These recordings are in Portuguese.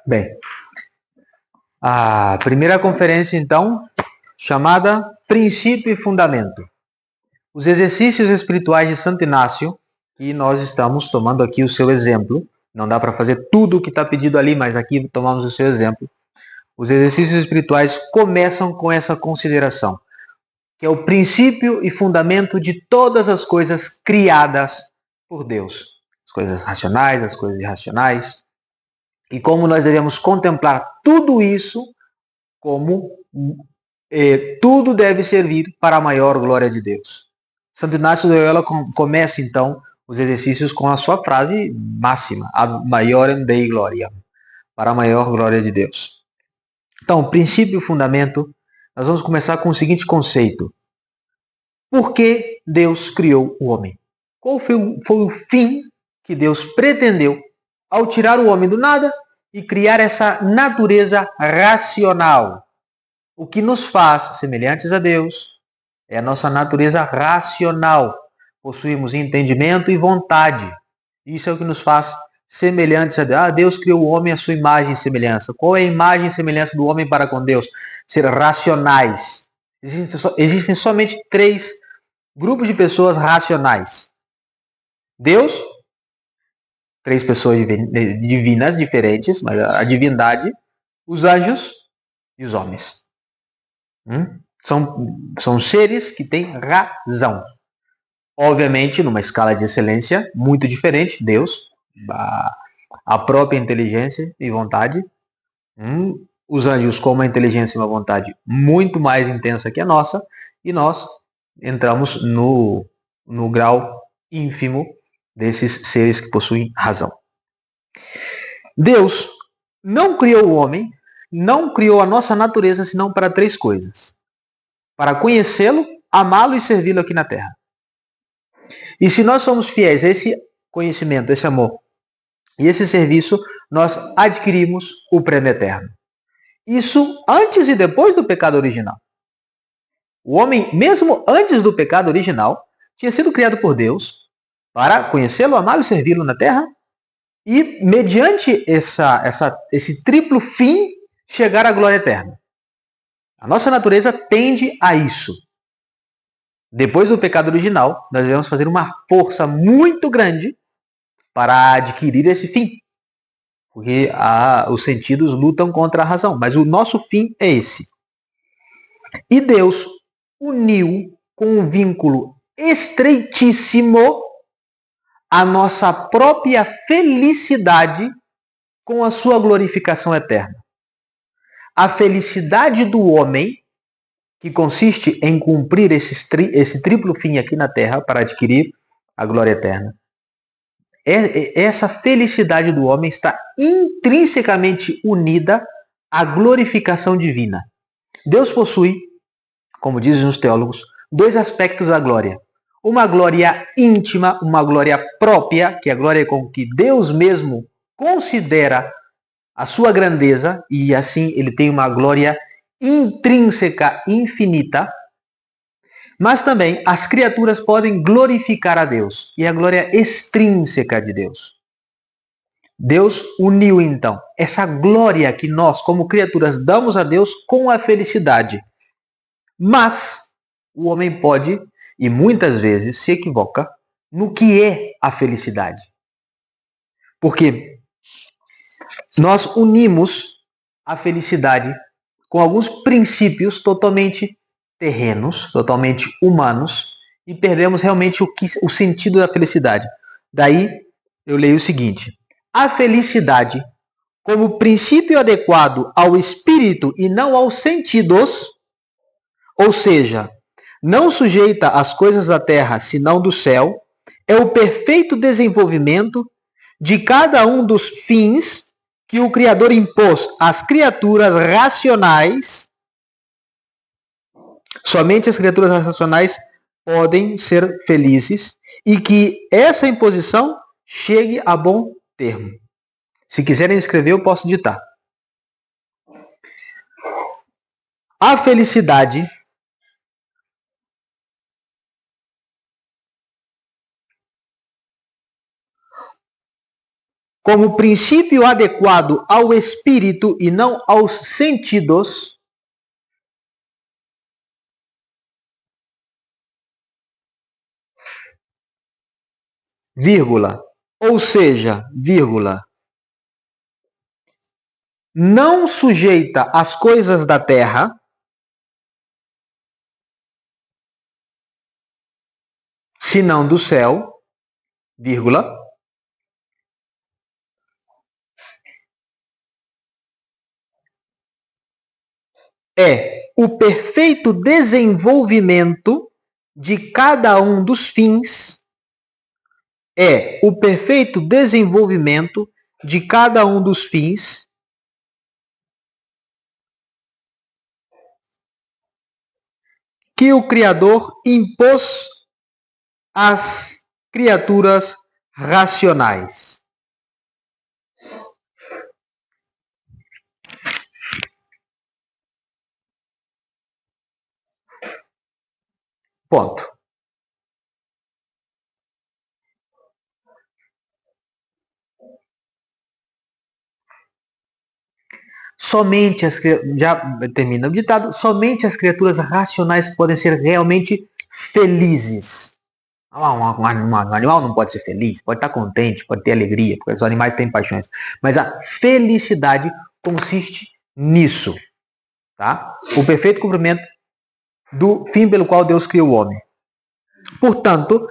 Bem, a primeira conferência, então, chamada Princípio e Fundamento. Os exercícios espirituais de Santo Inácio, e nós estamos tomando aqui o seu exemplo. Não dá para fazer tudo o que está pedido ali, mas aqui tomamos o seu exemplo. Os exercícios espirituais começam com essa consideração, que é o princípio e fundamento de todas as coisas criadas por Deus. As coisas racionais, as coisas irracionais. E como nós devemos contemplar tudo isso como tudo deve servir para a maior glória de Deus. Santo Inácio de Loyola começa, então, os exercícios com a sua frase máxima, ad maiorem Dei gloria, para a maior glória de Deus. Então, princípio e fundamento, nós vamos começar com o seguinte conceito. Por que Deus criou o homem? Qual foi o fim que Deus pretendeu ao tirar o homem do nada e criar essa natureza racional? O que nos faz semelhantes a Deus é a nossa natureza racional. Possuímos entendimento e vontade. Isso é o que nos faz semelhantes a Deus. Deus criou o homem à sua imagem e semelhança. Qual é a imagem e semelhança do homem para com Deus? Ser racionais. Existem somente 3 grupos de pessoas racionais. Deus, 3 pessoas divinas diferentes, mas a divindade, os anjos e os homens. São seres que têm razão. Obviamente, numa escala de excelência muito diferente, Deus, a própria inteligência e vontade. Os anjos com uma inteligência e uma vontade muito mais intensa que a nossa, e nós entramos no grau ínfimo desses seres que possuem razão. Deus não criou o homem, não criou a nossa natureza, senão para 3 coisas. Para conhecê-lo, amá-lo e servi-lo aqui na Terra. E se nós somos fiéis a esse conhecimento, esse amor e esse serviço, nós adquirimos o prêmio eterno. Isso antes e depois do pecado original. O homem, mesmo antes do pecado original, tinha sido criado por Deus para conhecê-lo, amá-lo e servi-lo na Terra e, mediante esse triplo fim, chegar à glória eterna. A nossa natureza tende a isso. Depois do pecado original, nós devemos fazer uma força muito grande para adquirir esse fim. Porque os sentidos lutam contra a razão. Mas o nosso fim é esse. E Deus uniu com um vínculo estreitíssimo a nossa própria felicidade com a sua glorificação eterna. A felicidade do homem, que consiste em cumprir esse triplo fim aqui na Terra para adquirir a glória eterna. Essa felicidade do homem está intrinsecamente unida à glorificação divina. Deus possui, como dizem os teólogos, 2 aspectos da glória. Uma glória íntima, uma glória própria, que é a glória com que Deus mesmo considera a sua grandeza, e assim ele tem uma glória intrínseca, infinita, mas também as criaturas podem glorificar a Deus, e a glória extrínseca de Deus. Deus uniu então essa glória que nós, como criaturas, damos a Deus com a felicidade. Mas o homem pode, e muitas vezes se equivoca, no que é a felicidade. Porque nós unimos a felicidade com alguns princípios totalmente terrenos, totalmente humanos, e perdemos realmente o sentido da felicidade. Daí eu leio o seguinte: a felicidade, como princípio adequado ao espírito e não aos sentidos, ou seja, não sujeita às coisas da terra, senão do céu, é o perfeito desenvolvimento de cada um dos fins que o Criador impôs às criaturas racionais. Somente as criaturas racionais podem ser felizes e que essa imposição chegue a bom termo. Se quiserem escrever, eu posso ditar. A felicidade como princípio adequado ao espírito e não aos sentidos, vírgula, ou seja, vírgula, não sujeita as coisas da terra, senão do céu, vírgula, é o perfeito desenvolvimento de cada um dos fins, que o Criador impôs às criaturas racionais. Ponto. Somente as já termina o ditado, somente as criaturas racionais podem ser realmente felizes. Um animal não pode ser feliz, pode estar contente, pode ter alegria, porque os animais têm paixões. Mas a felicidade consiste nisso. Tá? O perfeito cumprimento do fim pelo qual Deus criou o homem. Portanto,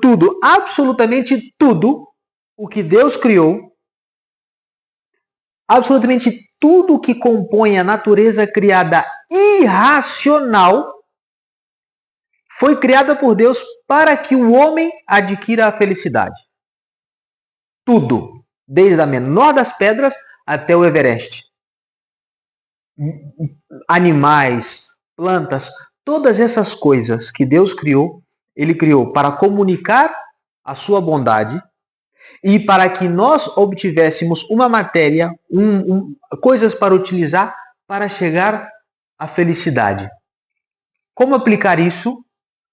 tudo, absolutamente tudo, o que Deus criou, absolutamente tudo que compõe a natureza criada irracional, foi criada por Deus para que o homem adquira a felicidade. Tudo, desde a menor das pedras até o Everest. Animais, plantas, todas essas coisas que Deus criou, Ele criou para comunicar a sua bondade e para que nós obtivéssemos uma matéria, coisas para utilizar para chegar à felicidade. Como aplicar isso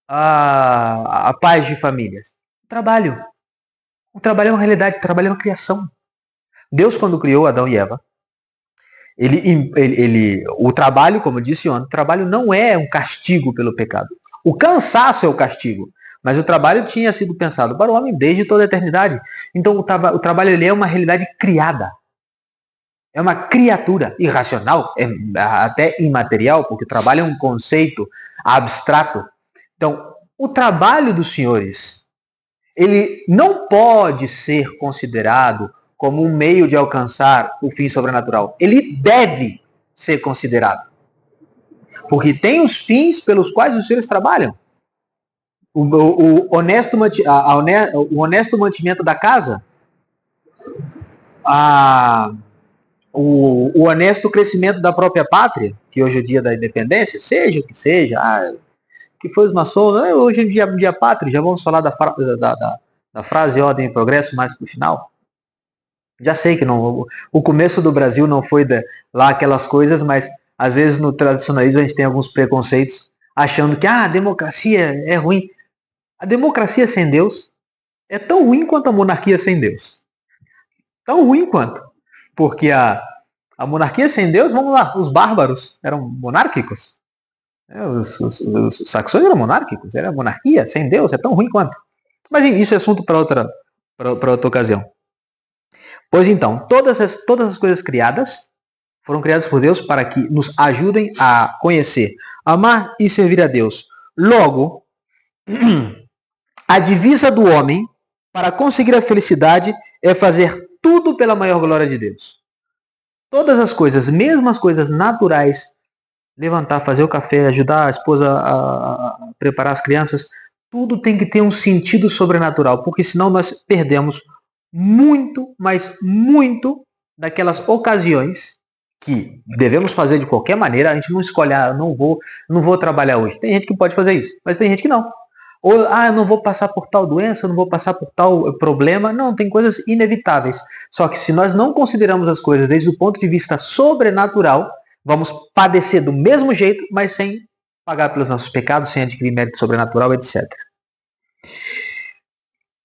a pais de famílias? O trabalho. O trabalho é uma realidade, o trabalho é uma criação. Deus, quando criou Adão e Eva, o trabalho, como eu disse ontem, o trabalho não é um castigo pelo pecado. O cansaço é o castigo. Mas o trabalho tinha sido pensado para o homem desde toda a eternidade. Então o trabalho ele é uma realidade criada. É uma criatura irracional, até imaterial, porque o trabalho é um conceito abstrato. Então, o trabalho dos senhores, ele não pode ser considerado como um meio de alcançar o fim sobrenatural. Ele deve ser considerado. Porque tem os fins pelos quais os senhores trabalham. O honesto mantimento da casa, o honesto crescimento da própria pátria, que hoje é o dia da independência, seja o que seja, que foi os maçons, hoje é dia pátria, já vamos falar da frase ordem e progresso mais pro final. Já sei que não, o começo do Brasil não foi lá aquelas coisas, mas às vezes no tradicionalismo a gente tem alguns preconceitos, achando que a democracia é ruim. A democracia sem Deus é tão ruim quanto a monarquia sem Deus. Tão ruim quanto. Porque a monarquia sem Deus, vamos lá, os bárbaros eram monárquicos. Os saxões eram monárquicos, era monarquia sem Deus, é tão ruim quanto. Mas isso é assunto para outra ocasião. Pois então, todas as coisas criadas foram criadas por Deus para que nos ajudem a conhecer, amar e servir a Deus. Logo, a divisa do homem para conseguir a felicidade é fazer tudo pela maior glória de Deus. Todas as coisas, mesmo as coisas naturais, levantar, fazer o café, ajudar a esposa a preparar as crianças, tudo tem que ter um sentido sobrenatural, porque senão nós perdemos muito, mas muito daquelas ocasiões que devemos fazer de qualquer maneira. A gente não escolhe, não vou trabalhar hoje. Tem gente que pode fazer isso, mas tem gente que não. Ou, eu não vou passar por tal doença, não vou passar por tal problema. Não, tem coisas inevitáveis. Só que se nós não consideramos as coisas desde o ponto de vista sobrenatural, vamos padecer do mesmo jeito, mas sem pagar pelos nossos pecados, sem adquirir mérito sobrenatural, etc.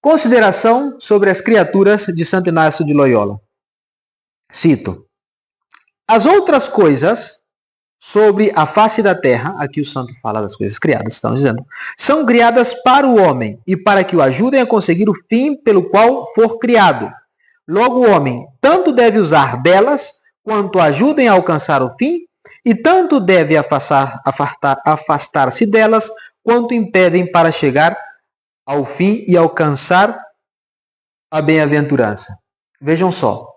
Consideração sobre as criaturas de Santo Inácio de Loyola. Cito. As outras coisas sobre a face da terra, aqui o santo fala das coisas criadas, estão dizendo, são criadas para o homem e para que o ajudem a conseguir o fim pelo qual for criado. Logo, o homem tanto deve usar delas, quanto ajudem a alcançar o fim, e tanto deve afastar-se delas, quanto impedem para chegar ao fim e alcançar a bem-aventurança. Vejam só.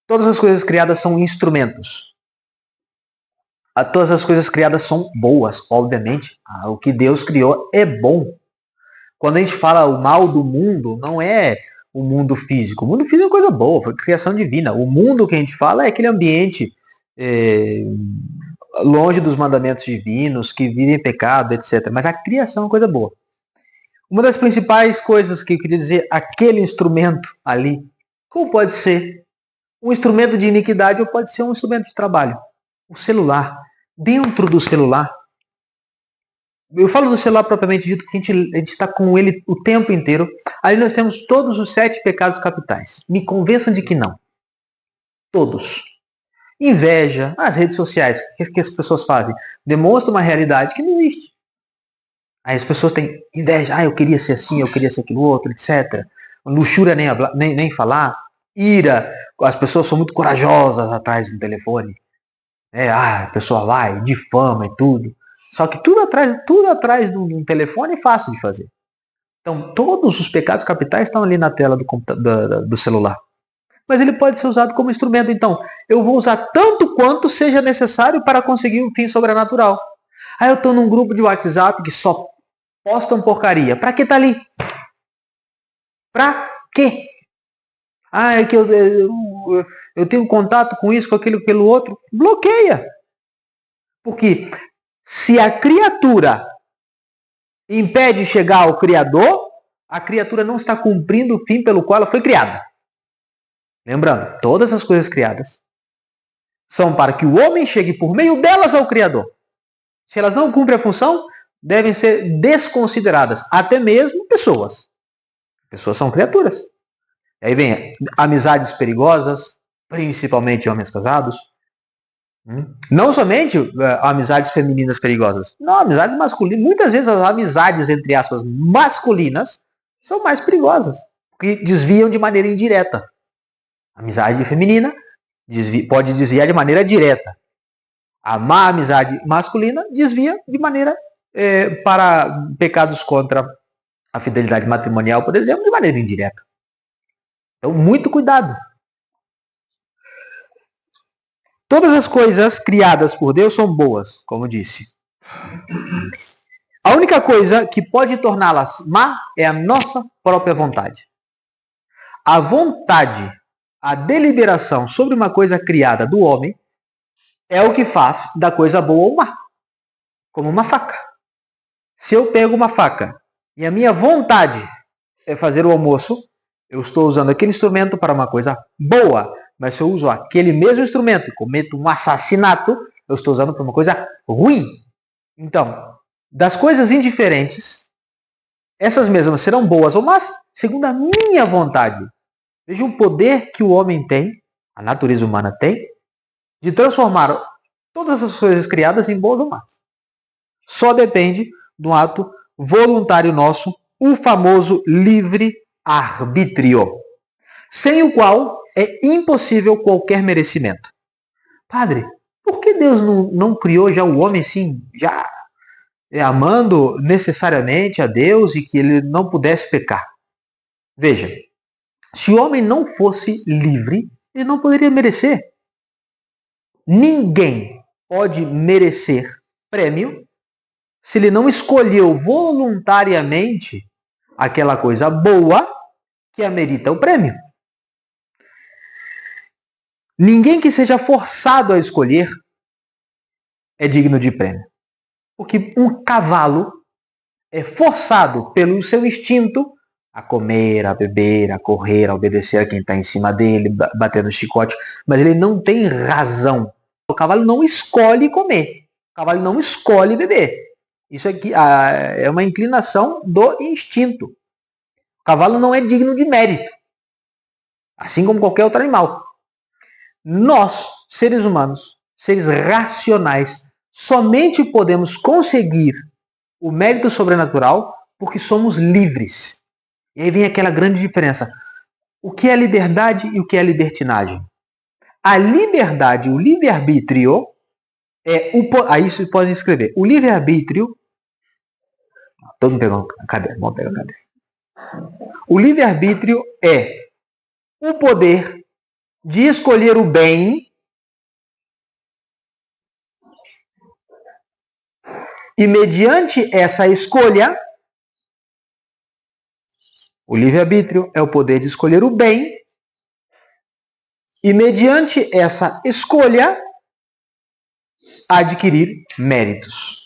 Todas as coisas criadas são instrumentos. Todas as coisas criadas são boas, obviamente. O que Deus criou é bom. Quando a gente fala o mal do mundo, não é o mundo físico. O mundo físico é coisa boa, foi criação divina. O mundo que a gente fala é aquele ambiente longe dos mandamentos divinos, que vive em pecado, etc. Mas a criação é coisa boa. Uma das principais coisas que eu queria dizer, aquele instrumento ali, como pode ser um instrumento de iniquidade ou pode ser um instrumento de trabalho? O celular. Dentro do celular. Eu falo do celular propriamente dito porque a gente está com ele o tempo inteiro. Ali nós temos todos os 7 pecados capitais. Me convençam de que não. Todos. Inveja. As redes sociais. O que as pessoas fazem? Demonstram uma realidade que não existe. Aí as pessoas têm inveja. Eu queria ser assim, eu queria ser aquilo outro, etc. Luxúria nem falar. Ira. As pessoas são muito corajosas atrás do telefone. A pessoa vai, difama e tudo. Só que tudo atrás de um telefone é fácil de fazer. Então, todos os pecados capitais estão ali na tela do celular. Mas ele pode ser usado como instrumento. Então, eu vou usar tanto quanto seja necessário para conseguir um fim sobrenatural. Eu estou num grupo de WhatsApp que só postam porcaria. Para que tá ali? Para quê? É que eu tenho contato com isso, com aquilo, pelo outro. Bloqueia. Porque se a criatura impede chegar ao Criador, a criatura não está cumprindo o fim pelo qual ela foi criada. Lembrando, todas as coisas criadas são para que o homem chegue por meio delas ao Criador. Se elas não cumprem a função, devem ser desconsideradas. Até mesmo pessoas. Pessoas são criaturas. E aí vem amizades perigosas, principalmente homens casados. Não somente amizades femininas perigosas. Não, amizades masculinas. Muitas vezes as amizades, entre aspas, masculinas, são mais perigosas. Porque desviam de maneira indireta. A amizade feminina pode desviar de maneira direta. A má amizade masculina desvia de maneira para pecados contra a fidelidade matrimonial, por exemplo, de maneira indireta. Então, muito cuidado. Todas as coisas criadas por Deus são boas, como disse. A única coisa que pode torná-las má é a nossa própria vontade. A vontade, a deliberação sobre uma coisa criada do homem é o que faz da coisa boa ou má. Como uma faca. Se eu pego uma faca e a minha vontade é fazer o almoço, eu estou usando aquele instrumento para uma coisa boa. Mas se eu uso aquele mesmo instrumento e cometo um assassinato, eu estou usando para uma coisa ruim. Então, das coisas indiferentes, essas mesmas serão boas ou más, segundo a minha vontade. Veja o poder que o homem tem, a natureza humana tem, de transformar todas as coisas criadas em boas ou más. Só depende de um ato voluntário nosso, o famoso livre-arbítrio, sem o qual é impossível qualquer merecimento. Padre, por que Deus não criou já o homem assim, já amando necessariamente a Deus e que ele não pudesse pecar? Veja, se o homem não fosse livre, ele não poderia merecer. Ninguém pode merecer prêmio se ele não escolheu voluntariamente aquela coisa boa que amerita o prêmio. Ninguém que seja forçado a escolher é digno de prêmio. Porque um cavalo é forçado pelo seu instinto a comer, a beber, a correr, a obedecer a quem está em cima dele, bater no chicote, mas ele não tem razão. O cavalo não escolhe comer. O cavalo não escolhe beber. Isso aqui é uma inclinação do instinto. cavalo não é digno de mérito, assim como qualquer outro animal. Nós, seres humanos, seres racionais, somente podemos conseguir o mérito sobrenatural porque somos livres. E aí vem aquela grande diferença. O que é liberdade e o que é libertinagem? A liberdade, o livre-arbítrio, aí vocês podem escrever. O livre-arbítrio. Todo mundo pegou a cadeira. Vamos pegar a cadeira. O livre-arbítrio é o poder de escolher o bem e, mediante essa escolha, o livre-arbítrio é o poder de escolher o bem e, mediante essa escolha, adquirir méritos.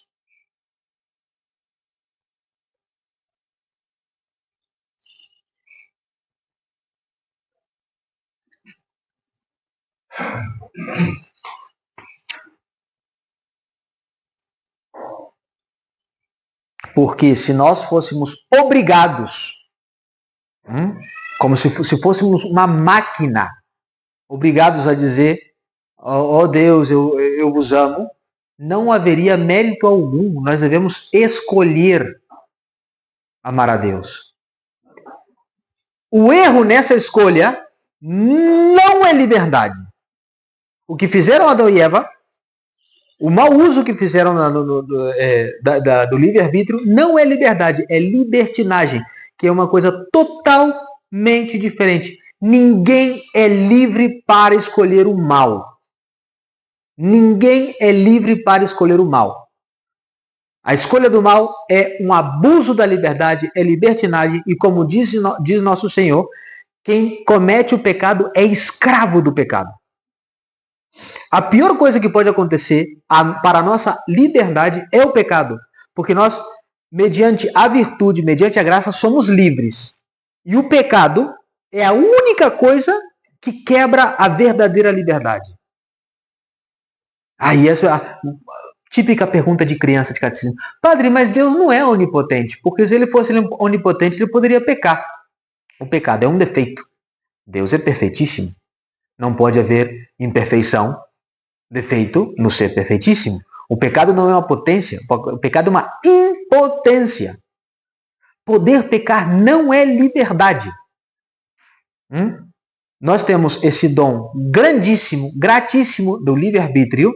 Porque se nós fôssemos obrigados, como se fôssemos uma máquina, obrigados a dizer, ó Deus, eu vos amo, não haveria mérito algum. Nós devemos escolher amar a Deus. O erro nessa escolha não é liberdade. O que fizeram Adão e Eva, o mau uso que fizeram do livre-arbítrio, não é liberdade, é libertinagem, que é uma coisa totalmente diferente. Ninguém é livre para escolher o mal. Ninguém é livre para escolher o mal. A escolha do mal é um abuso da liberdade, é libertinagem, e como diz nosso Senhor, quem comete o pecado é escravo do pecado. A pior coisa que pode acontecer para a nossa liberdade é o pecado, porque nós, mediante a virtude, mediante a graça, somos livres. E o pecado é a única coisa que quebra a verdadeira liberdade. Aí essa é a típica pergunta de criança de catecismo. Padre, mas Deus não é onipotente, porque se ele fosse onipotente, ele poderia pecar. O pecado é um defeito. Deus é perfeitíssimo. Não pode haver imperfeição, defeito no ser perfeitíssimo. O pecado não é uma potência, o pecado é uma impotência. Poder pecar não é liberdade. Nós temos esse dom grandíssimo, gratíssimo do livre-arbítrio,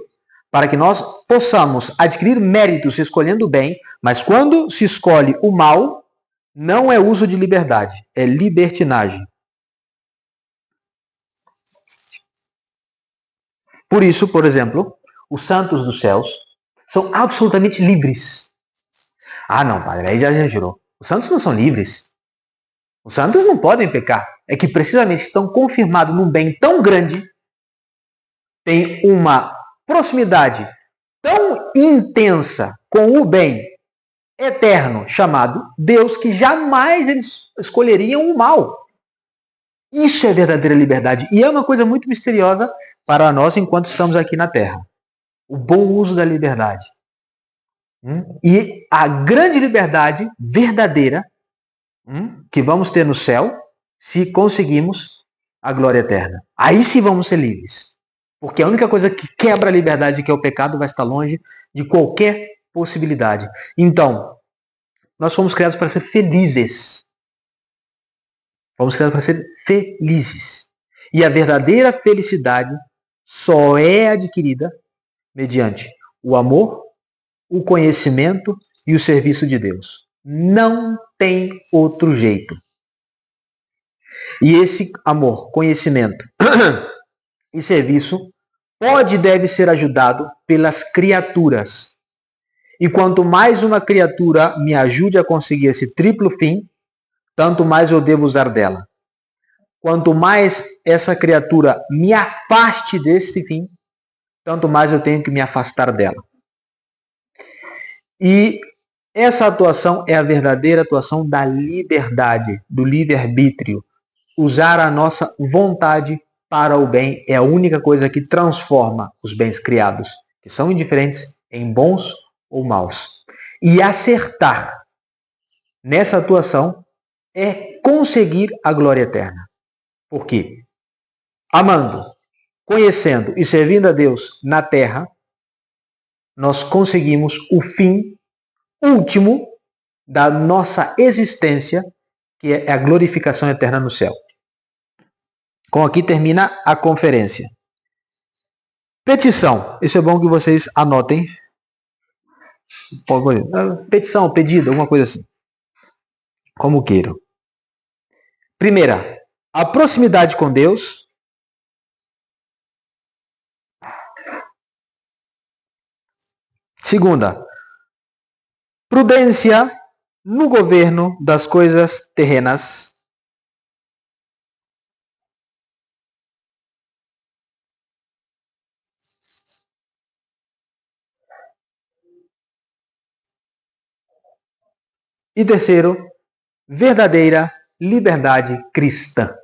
para que nós possamos adquirir méritos escolhendo o bem, mas quando se escolhe o mal, não é uso de liberdade, é libertinagem. Por isso, por exemplo, os santos dos céus são absolutamente livres. Ah, não, padre, aí já exagerou. Os santos não são livres. Os santos não podem pecar. É que precisamente estão confirmados num bem tão grande, tem uma proximidade tão intensa com o bem eterno chamado Deus, que jamais eles escolheriam o mal. Isso é verdadeira liberdade. E é uma coisa muito misteriosa para nós enquanto estamos aqui na Terra. O bom uso da liberdade. E a grande liberdade verdadeira que vamos ter no céu se conseguimos a glória eterna. Aí sim vamos ser livres. Porque a única coisa que quebra a liberdade, que é o pecado, vai estar longe de qualquer possibilidade. Então, nós fomos criados para ser felizes. Fomos criados para ser felizes. E a verdadeira felicidade só é adquirida mediante o amor, o conhecimento e o serviço de Deus. Não tem outro jeito. E esse amor, conhecimento e serviço pode e deve ser ajudado pelas criaturas. E quanto mais uma criatura me ajude a conseguir esse triplo fim, tanto mais eu devo usar dela. Quanto mais essa criatura me afaste desse fim, tanto mais eu tenho que me afastar dela. E essa atuação é a verdadeira atuação da liberdade, do livre-arbítrio. Usar a nossa vontade para o bem é a única coisa que transforma os bens criados, que são indiferentes, em bons ou maus. E acertar nessa atuação é conseguir a glória eterna. Por quê? Amando, conhecendo e servindo a Deus na terra, nós conseguimos o fim último da nossa existência, que é a glorificação eterna no céu. Com aqui termina a conferência. Petição. Isso é bom que vocês anotem. Petição, pedido, alguma coisa assim. Como queiram. Primeira, a proximidade com Deus. Segunda, prudência no governo das coisas terrenas. E terceiro, verdadeira liberdade cristã.